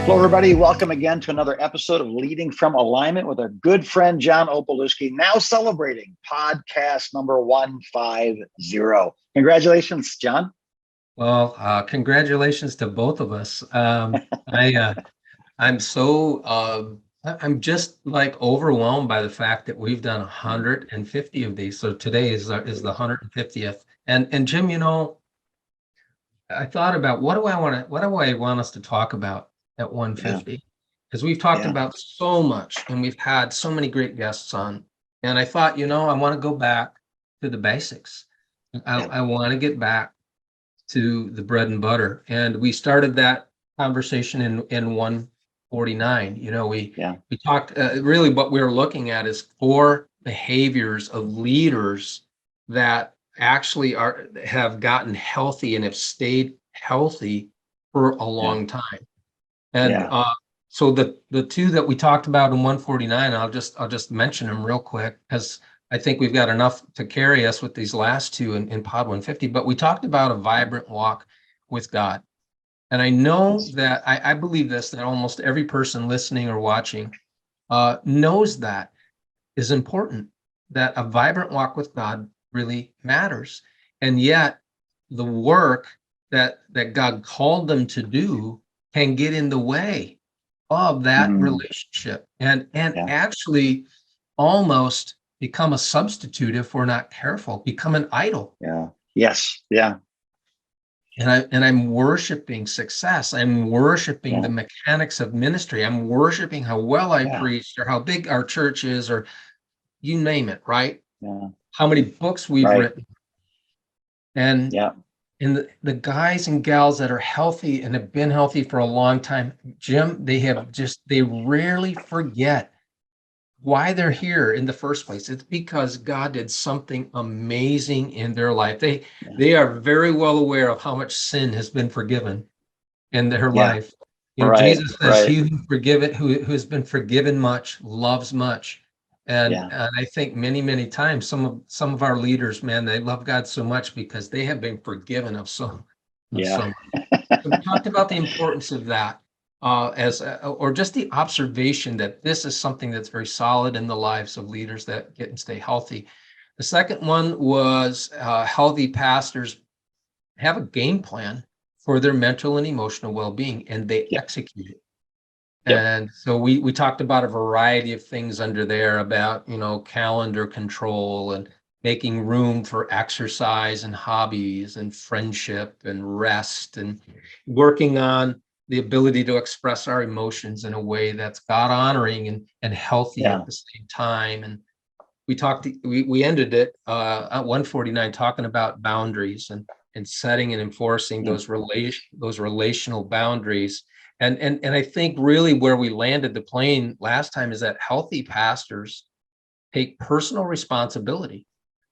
Hello, everybody. Welcome again to another episode of Leading from Alignment with our good friend, John Opalewski, now celebrating podcast number 150. Congratulations, John. Well, congratulations to both of us. I'm just like overwhelmed by the fact that we've done 150 of these. So today is the 150th. And Jim, I thought about what do I want us to talk about at 150? Because we've talked about so much and we've had so many great guests on. And I thought, I want to go back to the basics. I want to get back to the bread and butter. And we started that conversation in 149. We talked really what we were looking at is 4 behaviors of leaders that actually have gotten healthy and have stayed healthy for a long time. And so the 2 that we talked about in 149, I'll just mention them real quick because I think we've got enough to carry us with these last 2 in Pod 150, but we talked about a vibrant walk with God. And I know that I believe this, that almost every person listening or watching knows that is important, that a vibrant walk with God really matters. And yet the work that God called them to do can get in the way of that relationship and actually almost become a substitute if we're not careful, become an idol. And I'm worshiping success. I'm worshiping the mechanics of ministry. I'm worshiping how well I preached or how big our church is, or you name it, right? How many books we've written. And the guys and gals that are healthy and have been healthy for a long time, Jim, they rarely forget why they're here in the first place. It's because God did something amazing in their life. They are very well aware of how much sin has been forgiven in their life. Jesus says, "He who has been forgiven much loves much." And I think many times some of our leaders, man, they love God so much because they have been forgiven of so much. So we talked about the importance of that. Or just the observation that this is something that's very solid in the lives of leaders that get and stay healthy. The second one was healthy pastors have a game plan for their mental and emotional well-being, and they execute it. And so we talked about a variety of things under there about, calendar control and making room for exercise and hobbies and friendship and rest and working on the ability to express our emotions in a way that's God honoring and healthy at the same time. And we ended it at 149 talking about boundaries and setting and enforcing those relational boundaries. And I think really where we landed the plane last time is that healthy pastors take personal responsibility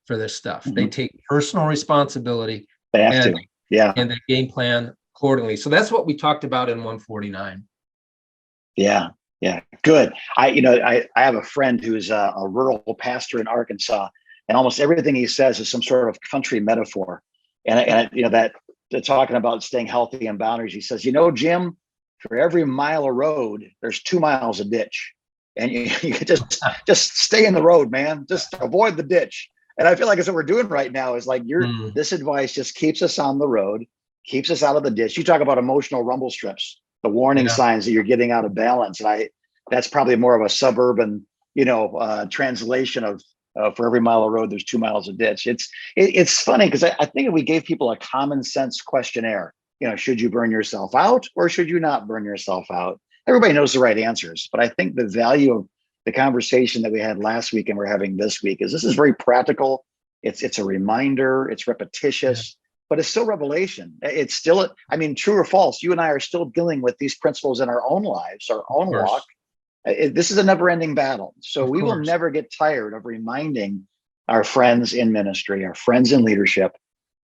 for this stuff. They take personal responsibility. They have to. And they game plan accordingly. So that's what we talked about in 149. Yeah. Good. I have a friend who's a rural pastor in Arkansas, and almost everything he says is some sort of country metaphor. And that they're talking about staying healthy and boundaries. He says, Jim, for every mile of road, there's 2 miles of ditch. And you just stay in the road, man. Just avoid the ditch. And I feel like that's what we're doing right now is like this advice just keeps us on the road, keeps us out of the ditch. You talk about emotional rumble strips, the warning signs that you're getting out of balance. And that's probably more of a suburban, translation of for every mile of road, there's 2 miles of ditch. It's funny because I think if we gave people a common sense questionnaire, should you burn yourself out or should you not burn yourself out? Everybody knows the right answers, but I think the value of the conversation that we had last week and we're having this week is this is very practical. It's a reminder, it's repetitious, but it's still revelation. It's still, true or false, you and I are still dealing with these principles in our own lives, our own walk. This is a never-ending battle. So we will never get tired of reminding our friends in ministry, our friends in leadership,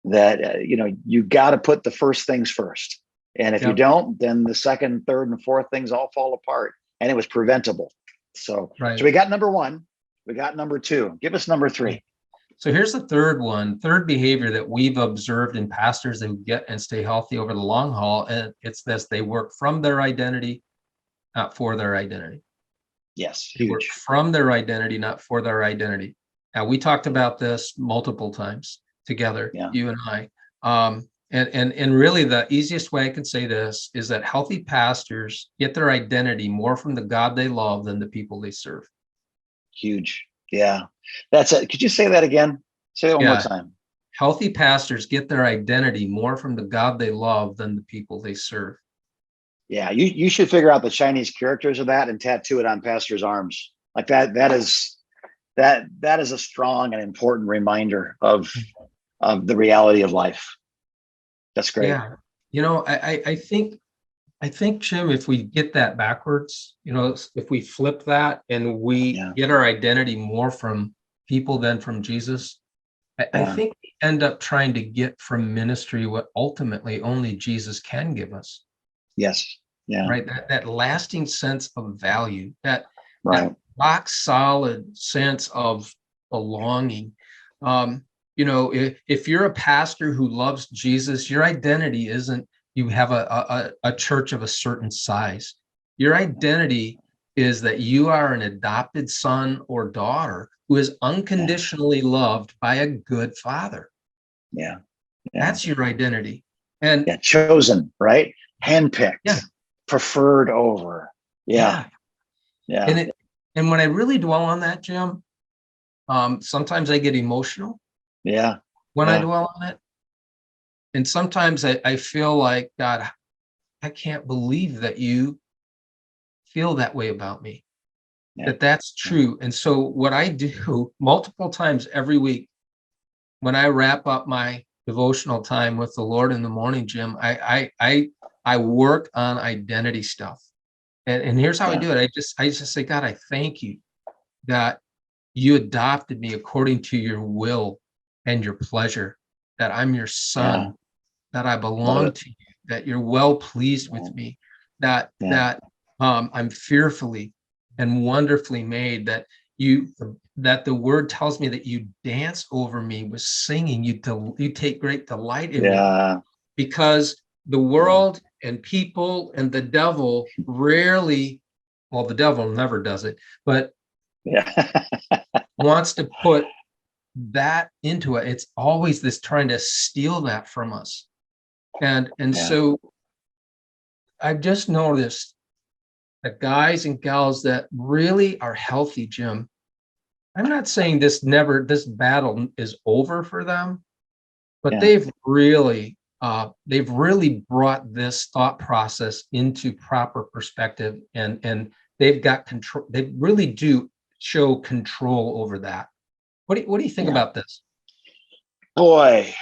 that you got to put the first things first. And if you don't, then the second, third, and fourth things all fall apart. And it was preventable. So we got number 1, we got number 2. Give us number 3. So here's the third behavior that we've observed in pastors that get and stay healthy over the long haul. And it's this: they work from their identity not for their identity. Yes, They work huge. from their identity, not for their identity. Now, we talked about this multiple times together, Yeah. you and I. And really the easiest way I can say this is that healthy pastors get their identity more from the God they love than the people they serve. Huge. Yeah. That's it. Could you say that again? Say that one more Yeah. time. Healthy pastors get their identity more from the God they love than the people they serve. Yeah. You should figure out the Chinese characters of that and tattoo it on pastors' arms. Like that is a strong and important reminder of the reality of life. That's great. Yeah. I think, Jim, if we get that backwards, if we flip that and we get our identity more from people than from Jesus, I think we end up trying to get from ministry what ultimately only Jesus can give us. Yes. Yeah. Right. That lasting sense of value, that Right. rock solid sense of belonging. If you're a pastor who loves Jesus, your identity isn't you have a church of a certain size. Your identity is that you are an adopted son or daughter who is unconditionally loved by a good father. Yeah. That's your identity. And chosen, right? Handpicked, yeah, preferred over. Yeah. And when I really dwell on that, Jim, sometimes I get emotional. Yeah. When I dwell on it. And sometimes I feel like, God, I can't believe that you feel that way about me, that's true. And so what I do multiple times every week, when I wrap up my devotional time with the Lord in the morning, Jim, I work on identity stuff. And here's how I do it. I just say, God, I thank you that you adopted me according to your will and your pleasure, that I'm your son, that I belong to you, that you're well pleased with me, that I'm fearfully and wonderfully made, that the word tells me that you dance over me with singing, you take great delight in me, because the world and people and the devil rarely, well, the devil never does it, but wants to put that into it. It's always this trying to steal that from us. And so I've just noticed that guys and gals that really are healthy, Jim, I'm not saying this battle is over for them, but they've really brought this thought process into proper perspective, and they've got control. They really do show control over that. What do you think about this? Boy,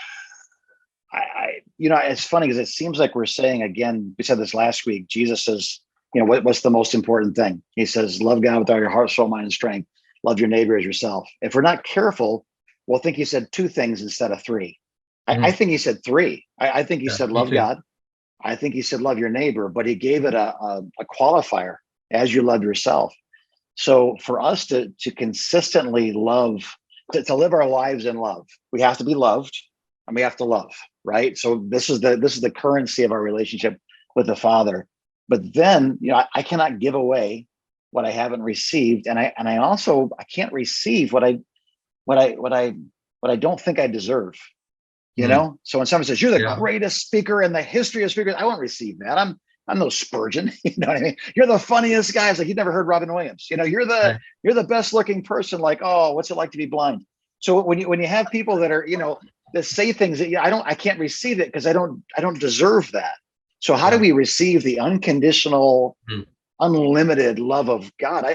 it's funny because it seems like we're saying again, we said this last week, Jesus says, what's the most important thing? He says, love God with all your heart, soul, mind, and strength. Love your neighbor as yourself. If we're not careful, we'll think he said two things instead of three. I think he said three. I think he said, love God. I think he said, love your neighbor, but he gave it a qualifier, as you love yourself. So for us to consistently love, to live our lives in love, we have to be loved and we have to love, right? So this is the currency of our relationship with the Father. But then, I cannot give away what I haven't received, and I also can't receive what I don't think I deserve. So when someone says you're the greatest speaker in the history of speakers, I won't receive that. I'm no Spurgeon. You know what I mean? You're the funniest guy. It's like you've never heard Robin Williams. You're the best looking person. Like, oh, what's it like to be blind? So when you have people that are that say things that I can't receive it because I don't deserve that. So how do we receive the unconditional, unlimited love of God?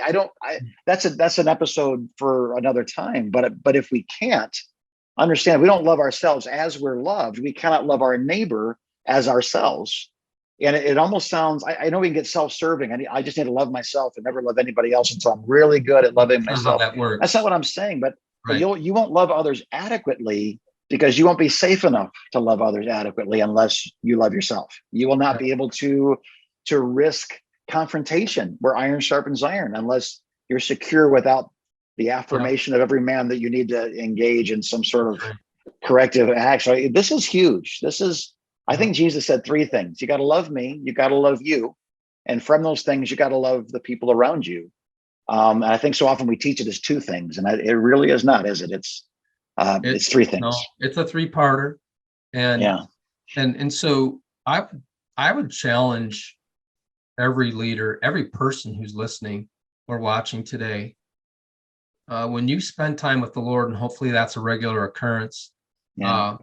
That's an episode for another time. But if we can't understand, we don't love ourselves as we're loved, we cannot love our neighbor as ourselves. And it almost sounds, I know we can get self-serving. I just need to love myself and never love anybody else until I'm really good at loving myself. That works. That's not what I'm saying, but you won't love others adequately because you won't be safe enough to love others adequately unless you love yourself. You will not be able to risk confrontation where iron sharpens iron unless you're secure without the affirmation of every man that you need to engage in some sort of corrective action. This is huge. I think Jesus said three things. You got to love me, you got to love you, And from those things, you got to love the people around you. And I think so often we teach it as two things, and it really is not, is it? It's three No, things. it's a three-parter. And Yeah. So I would challenge every leader, every person who's listening or watching today, when you spend time with the Lord, and hopefully that's a regular occurrence, Yeah.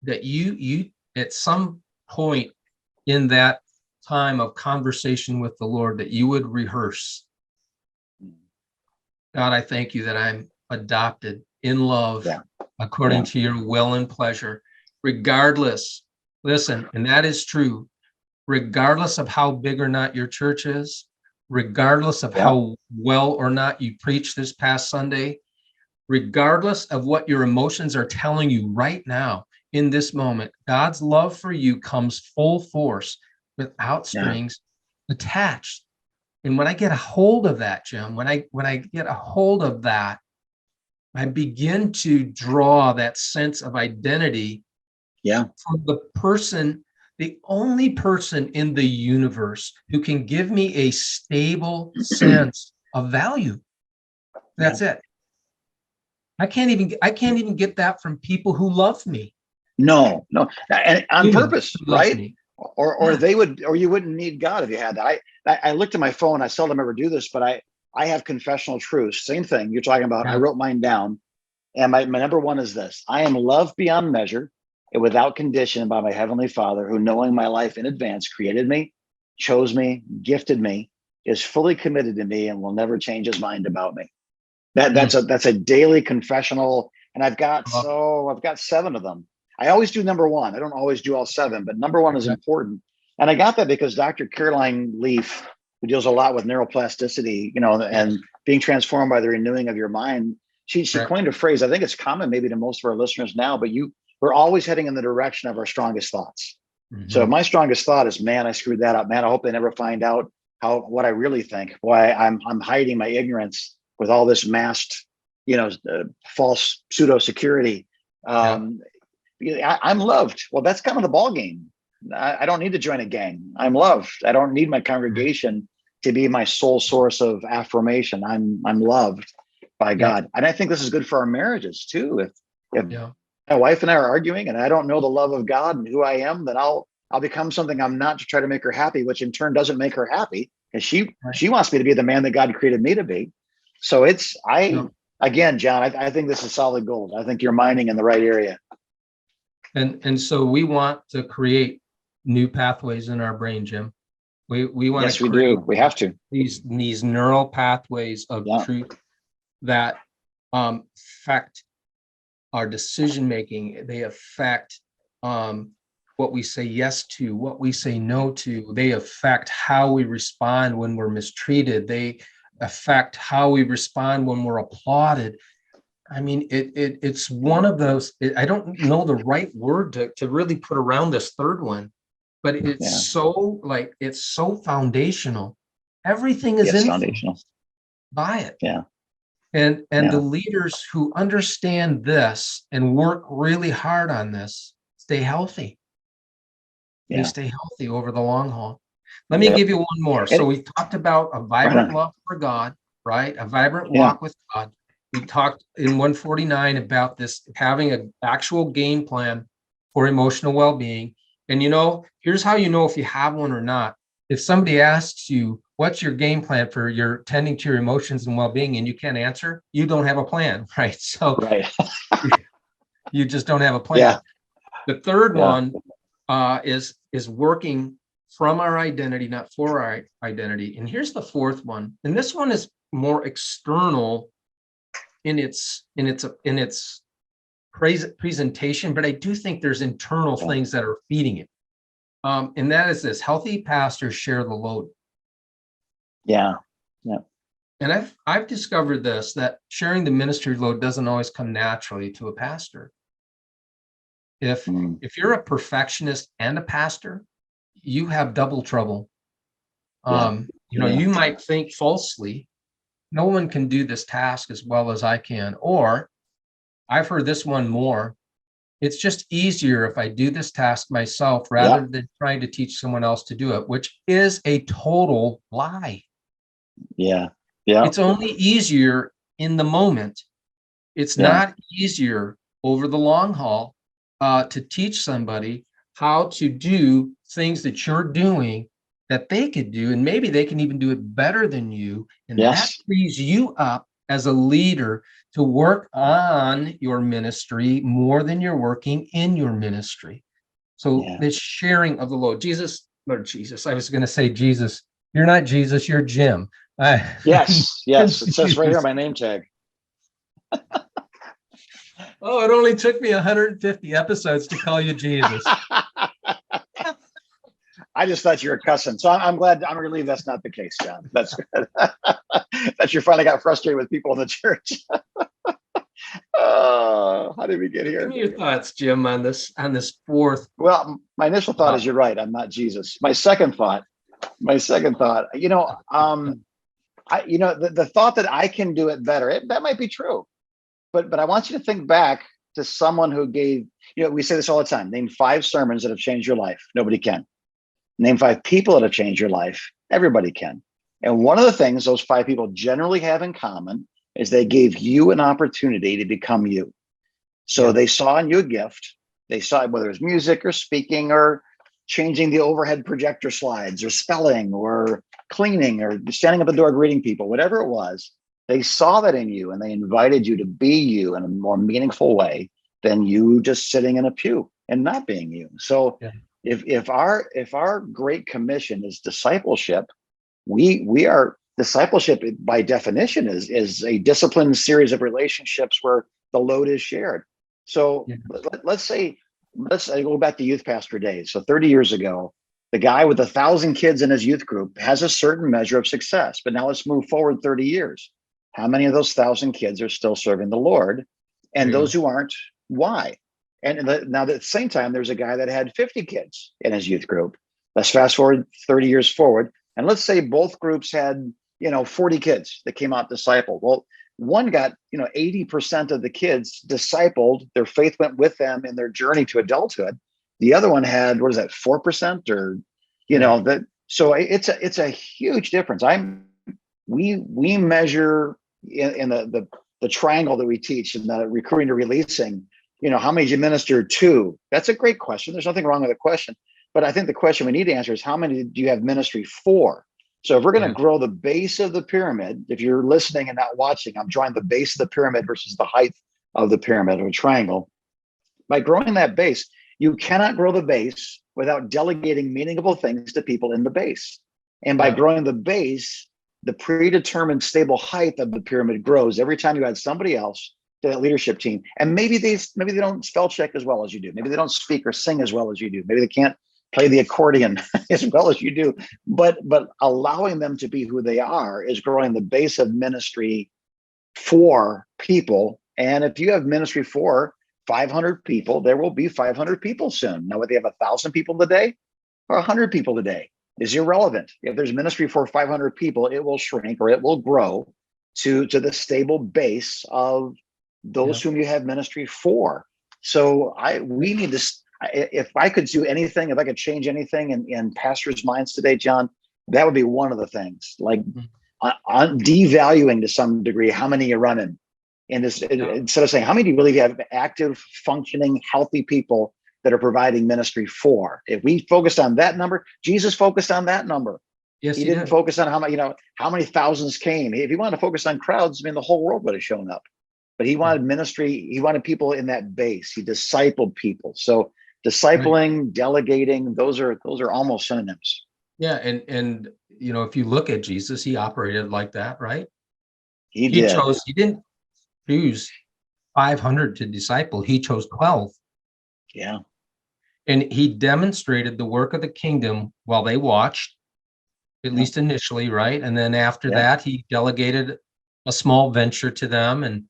that you at some point in that time of conversation with the Lord, that you would rehearse, God, I thank you that I'm adopted in love, Yeah. according Yeah. to your will and pleasure, regardless. Listen, and that is true, regardless of how big or not your church is, regardless of Yeah. how well or not you preached this past Sunday, regardless of what your emotions are telling you right now in this moment, God's love for you comes full force without Yeah. strings attached. And when I get a hold of that, Jim, when I get a hold of that, I begin to draw that sense of identity Yeah. from the person, the only person in the universe who can give me a stable sense of value. That's it. I can't even get that from people who love me. No, and on Humans purpose, who love right? me. Or Yeah. they would, or you wouldn't need God if you had that. I looked at my phone. I seldom ever do this, but I have confessional truths. Same thing you're talking about. I Yeah. wrote mine down, and my number one is this: I am loved beyond measure and without condition by my heavenly Father, who, knowing my life in advance, created me, chose me, gifted me, is fully committed to me, and will never change his mind about me. That's a daily confessional, and I've got 7 of them. I always do number one. I don't always do all 7, but number one is Okay. important. And I got that because Dr. Caroline Leaf, who deals a lot with neuroplasticity, and being transformed by the renewing of your mind, she Correct. coined a phrase. I think it's common maybe to most of our listeners now, but we're always heading in the direction of our strongest thoughts. So Mm-hmm. my strongest thought is, man, I screwed that up. Man, I hope they never find out what I really think. Why I'm hiding my ignorance with all this masked, false pseudo security. Yeah. I'm loved. Well, that's kind of the ball game. I don't need to join a gang. I'm loved. I don't need my congregation to be my sole source of affirmation. I'm loved by Yeah. God, and I think this is good for our marriages too. If Yeah. my wife and I are arguing, and I don't know the love of God and who I am, then I'll become something I'm not to try to make her happy, which in turn doesn't make her happy, because she wants me to be the man that God created me to be. So Yeah. again, John, I think this is solid gold. I think you're mining in the right area. And so we want to create new pathways in our brain, Jim. We want Yes, to we create do. We have to. these neural pathways of Yeah. truth that affect our decision making. They affect what we say yes to, what we say no to. They affect how we respond when we're mistreated. They affect how we respond when we're applauded. I mean, it's one of those. I don't know the right word to really put around this third one, but Yeah. it's so foundational. Everything is Yes, foundational. influenced by it. Yeah. And the Yeah. leaders who understand this and work really hard on this stay healthy. They Yeah. stay healthy over the long haul. Let me Yep. give you one more. So And we talked about a right vibrant on. love for God, right? A vibrant Yeah. walk with God. We talked in 149 about this having an actual game plan for emotional well-being. And here's how you know if you have one or not. If somebody asks you, what's your game plan for your tending to your emotions and well-being, and you can't answer, you don't have a plan, right? So Right. you just don't have a plan. Yeah. The third Yeah. one is working from our identity, not for our identity. And here's the fourth one. And this one is more external in its presentation, but I do think there's internal Yeah. things that are feeding it. And that is this: healthy pastors share the load. Yeah. Yeah. And I've discovered this, that sharing the ministry load doesn't always come naturally to a pastor. If Mm. if you're a perfectionist and a pastor, you have double trouble. Yeah. Yeah. You might think falsely, no one can do this task as well as I can. Or I've heard this one more: It's just easier if I do this task myself rather than trying to teach someone else to do it, which is a total lie. Yeah. Yeah. It's only easier in the moment. It's not easier over the long haul to teach somebody how to do things that you're doing that they could do, and maybe they can even do it better than you. And that frees you up as a leader to work on your ministry more than you're working in your ministry. So this sharing of the load. I was going to say Jesus. You're not Jesus, you're Jim. Yes. It says right here on my name tag. Oh, it only took me 150 episodes to call you Jesus. I just thought you were cussing. So I'm glad, I'm relieved that's not the case, John. That's good. That you finally got frustrated with people in the church. How did we get here? Give me your thoughts, Jim, on this fourth. Well, my initial thought is you're right. I'm not Jesus. My second thought, the thought that I can do it better, that might be true. But I want you to think back to someone who gave, we say this all the time, name 5 sermons that have changed your life. Nobody can. Name 5 people that have changed your life. Everybody can. And one of the things those 5 people generally have in common is they gave you an opportunity to become you. So they saw in you a gift. They saw whether it was music or speaking or changing the overhead projector slides or spelling or cleaning or standing at the door greeting people, whatever it was. They saw that in you and they invited you to be you in a more meaningful way than you just sitting in a pew and not being you. So if our great commission is discipleship, we are discipleship by definition is a disciplined series of relationships where the load is shared. So let's go back to youth pastor days. So 30 years ago, the guy with 1,000 kids in his youth group has a certain measure of success. But now let's move forward 30 years. How many of those 1,000 kids are still serving the Lord? And those who aren't, why? And now at the same time, there's a guy that had 50 kids in his youth group. Let's fast forward 30 years forward. And let's say both groups had, 40 kids that came out discipled. Well, one got, 80% of the kids discipled. Their faith went with them in their journey to adulthood. The other one had, 4% or, that. So it's a huge difference. We measure in the triangle that we teach in the recruiting to releasing, how many did you minister to? That's a great question. There's nothing wrong with the question. But I think the question we need to answer is how many do you have ministry for? So if we're going to grow the base of the pyramid, if you're listening and not watching, I'm drawing the base of the pyramid versus the height of the pyramid or a triangle. By growing that base, you cannot grow the base without delegating meaningful things to people in the base. And by growing the base, the predetermined stable height of the pyramid grows every time you add somebody else to that leadership team. And maybe they don't spell check as well as you do. Maybe they don't speak or sing as well as you do. Maybe they can't play the accordion as well as you do. But allowing them to be who they are is growing the base of ministry for people. And if you have ministry for 500 people, there will be 500 people soon. Now, whether you have 1,000 people today or 100 people today is irrelevant. If there's ministry for 500 people, it will shrink or it will grow to the stable base of those whom you have ministry for. So we need to, if I could do anything, if I could change anything in pastors' minds today, John, that would be one of the things, like on devaluing to some degree how many you're running. And instead of saying, how many do you really have active, functioning, healthy people that are providing ministry for? If we focused on that number, Jesus focused on that number. Yes, he didn't focus on how many thousands came. If he wanted to focus on crowds, the whole world would have shown up. But he wanted ministry. He wanted people in that base. He discipled people. So discipling, delegating, those are almost synonyms. Yeah, and if you look at Jesus, he operated like that, right? He did. He didn't choose 500 to disciple. He chose 12. Yeah. And he demonstrated the work of the kingdom while they watched, at least initially, right? And then after that, he delegated a small venture to them. And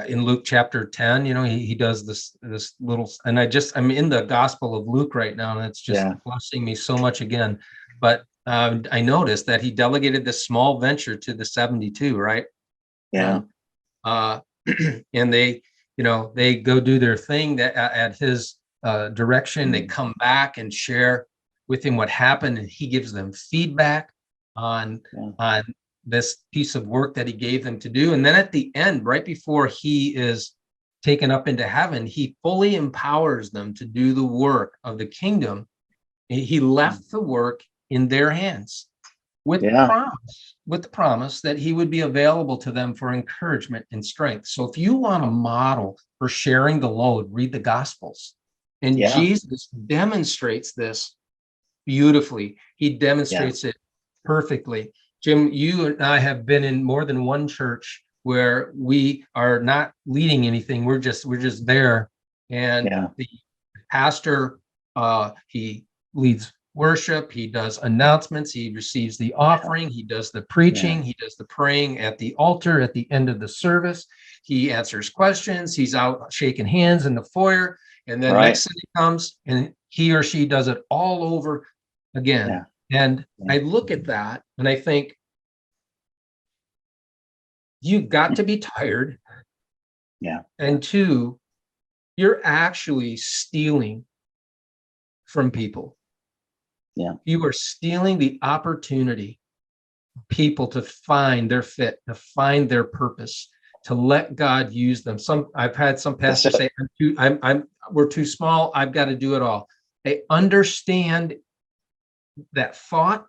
in Luke chapter 10, he does this little, and I'm in the Gospel of Luke right now, and it's just blessing me so much again. But I noticed that he delegated this small venture to the 72, right? Yeah. And they, they go do their thing at his direction. They come back and share with him what happened, and he gives them feedback on this piece of work that he gave them to do. And then at the end, right before he is taken up into heaven, he fully empowers them to do the work of the kingdom. He left the work in their hands with the promise that he would be available to them for encouragement and strength. So if you want a model for sharing the load, read the Gospels. And Jesus demonstrates this beautifully. He demonstrates it perfectly. Jim, you and I have been in more than one church where we are not leading anything. We're just there. And the pastor, he leads worship, he does announcements, he receives the offering, he does the preaching, he does the praying at the altar at the end of the service, he answers questions, he's out shaking hands in the foyer, and then next Sunday comes and he or she does it all over again. And I look at that and I think, you've got to be tired. And two, you're actually stealing from people. You are stealing the opportunity for people to find their fit, to find their purpose, to let God use them. I've had some pastors say, we're too small, I've got to do it all. I understand that thought,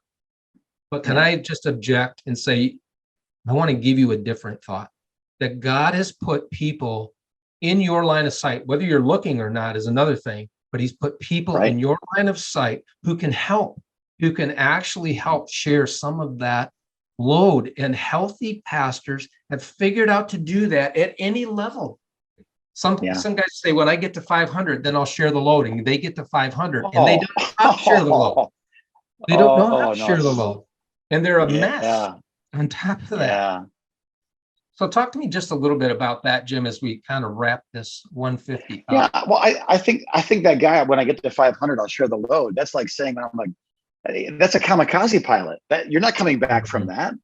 but can I just object and say, I want to give you a different thought, that God has put people in your line of sight, whether you're looking or not is another thing, but he's put people in your line of sight who can help, who can actually help share some of that load. And healthy pastors have figured out to do that at any level. Some guys say, when I get to 500, then I'll share the load, and they get to 500 and they don't know how to share the load. They don't know how to share the load. And they're a mess on top of that. So talk to me just a little bit about that, Jim, as we kind of wrap this 150 up. Well, I think that guy, when I get to 500, I'll share the load. That's like saying, that's a kamikaze pilot. That you're not coming back from that.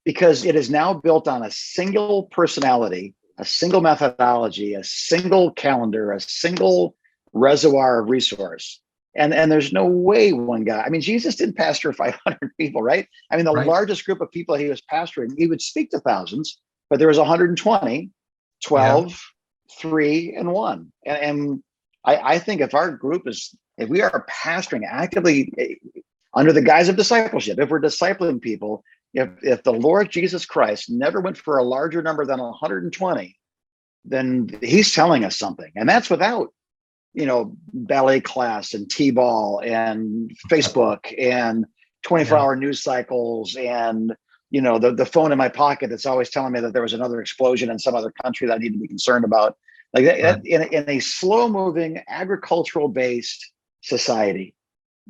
Because it is now built on a single personality, a single methodology, a single calendar, a single reservoir of resource. And there's no way one guy, Jesus didn't pastor 500 people, right? The largest group of people he was pastoring, he would speak to thousands, but there was 120, 12, 3, and 1. And I think if we are pastoring actively under the guise of discipleship, if we're discipling people, if the Lord Jesus Christ never went for a larger number than 120, then he's telling us something. And that's without ballet class and t-ball and Facebook and 24-hour news cycles and the phone in my pocket that's always telling me that there was another explosion in some other country that I need to be concerned about. Like that, in a slow-moving, agricultural-based society,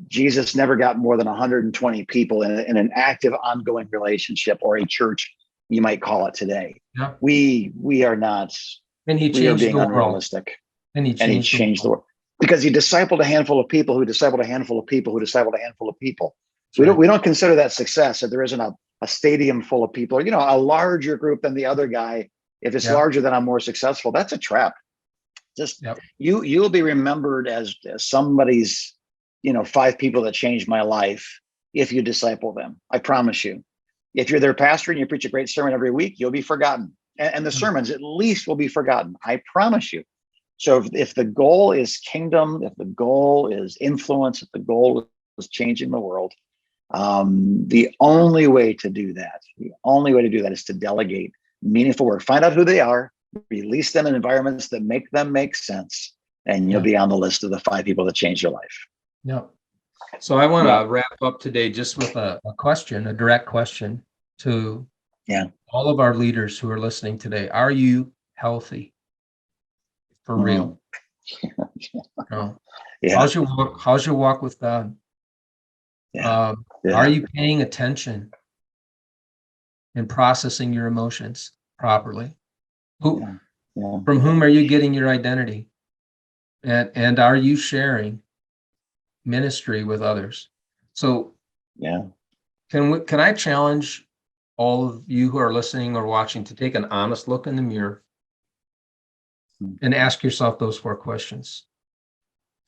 Jesus never got more than 120 people in an active, ongoing relationship, or a church, you might call it today. We are not. And we are being unrealistic. And he changed the world because he discipled a handful of people who discipled a handful of people who discipled a handful of people. We don't consider that success if there isn't a stadium full of people, or a larger group than the other guy. If it's larger, then I'm more successful. That's a trap. You'll be remembered as somebody's 5 people that changed my life if you disciple them. I promise you. If you're their pastor and you preach a great sermon every week, you'll be forgotten, and the sermons at least will be forgotten. I promise you. So if the goal is kingdom, if the goal is influence, if the goal is changing the world, the only way to do that is to delegate meaningful work. Find out who they are, release them in environments that make them make sense, and you'll be on the list of the 5 people that changed your life. So I want to wrap up today just with a question, a direct question to all of our leaders who are listening today. Are you healthy? For real? How's your walk with God? Are you paying attention and processing your emotions properly? From whom are you getting your identity? And are you sharing ministry with others? So can I challenge all of you who are listening or watching to take an honest look in the mirror and ask yourself those 4 questions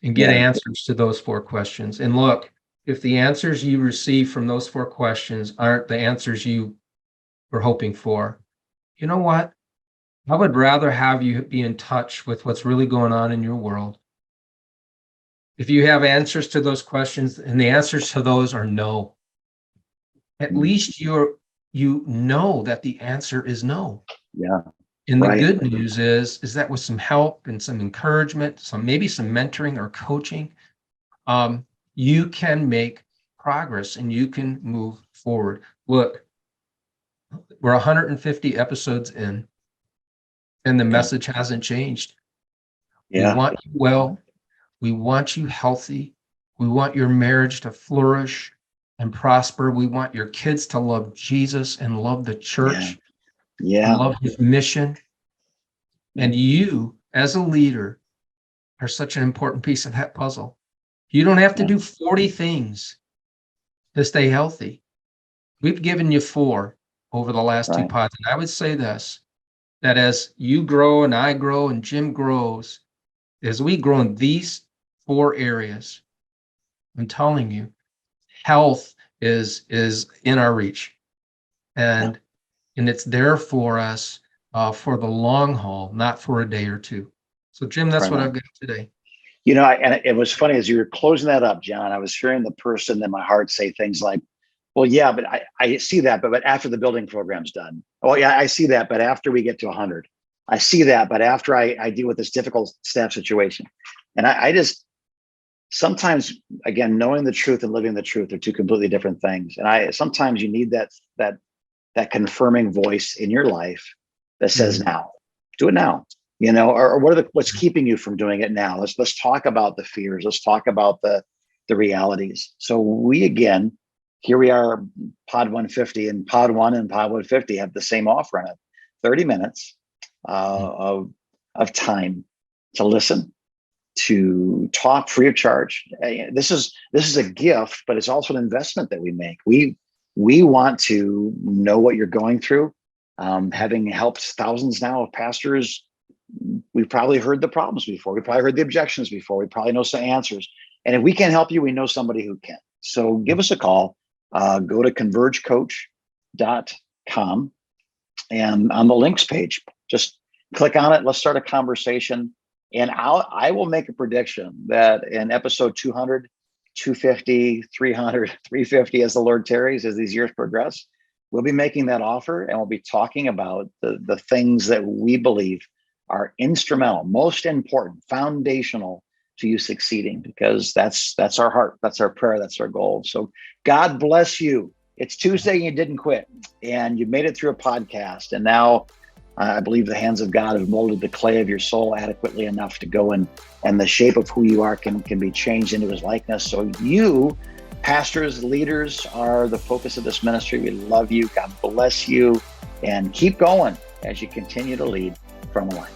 and get answers to those 4 questions. And look, if the answers you receive from those 4 questions aren't the answers you were hoping for, you know what? I would rather have you be in touch with what's really going on in your world. If you have answers to those questions and the answers to those are no, at least you know that the answer is no. Yeah. And the good news is that with some help and some encouragement, maybe some mentoring or coaching, you can make progress and you can move forward. Look, we're 150 episodes in, and the message hasn't changed. We want you well. We want you healthy. We want your marriage to flourish and prosper. We want your kids to love Jesus and love the church. And love his mission. And you, as a leader, are such an important piece of that puzzle. You don't have to do 40 things to stay healthy. We've given you 4 over the last 2 pods. And I would say this, that as you grow and I grow and Jim grows, as we grow in these 4 areas, I'm telling you, health is in our reach. And it's there for us for the long haul, not for a day or 2. So, Jim, that's what I've got today. And it was funny as you were closing that up, John, I was hearing the person in my heart say things like, well, yeah, but I see that, but after the building program's done. Oh, yeah, I see that, but after we get to 100. I see that, but after I deal with this difficult staff situation. And I just, sometimes, again, knowing the truth and living the truth are 2 completely different things. And sometimes you need that confirming voice in your life that says, now, do it now, or what's keeping you from doing it now? Let's talk about the fears. Let's talk about the realities. So here we are, pod 150, and pod 1 and pod 150 have the same offer in it, 30 minutes of time to listen, to talk free of charge. This is a gift, but it's also an investment that we make. We want to know what you're going through. Having helped thousands now of pastors, we've probably heard the problems before. We probably heard the objections before. We probably know some answers. And if we can't help you, we know somebody who can. So give us a call. Go to convergecoach.com, and on the links page, just click on it. Let's start a conversation. And I will make a prediction that in episode 200, 250, 300, 350, as the Lord tarries, as these years progress, we'll be making that offer, and we'll be talking about the things that we believe are instrumental, most important, foundational to you succeeding, because that's our heart, that's our prayer, that's our goal. So God bless you. It's Tuesday and you didn't quit, and you made it through a podcast, and now I believe the hands of God have molded the clay of your soul adequately enough to go in, and the shape of who you are can be changed into his likeness. So you, pastors, leaders, are the focus of this ministry. We love you. God bless you, and keep going as you continue to lead from a line.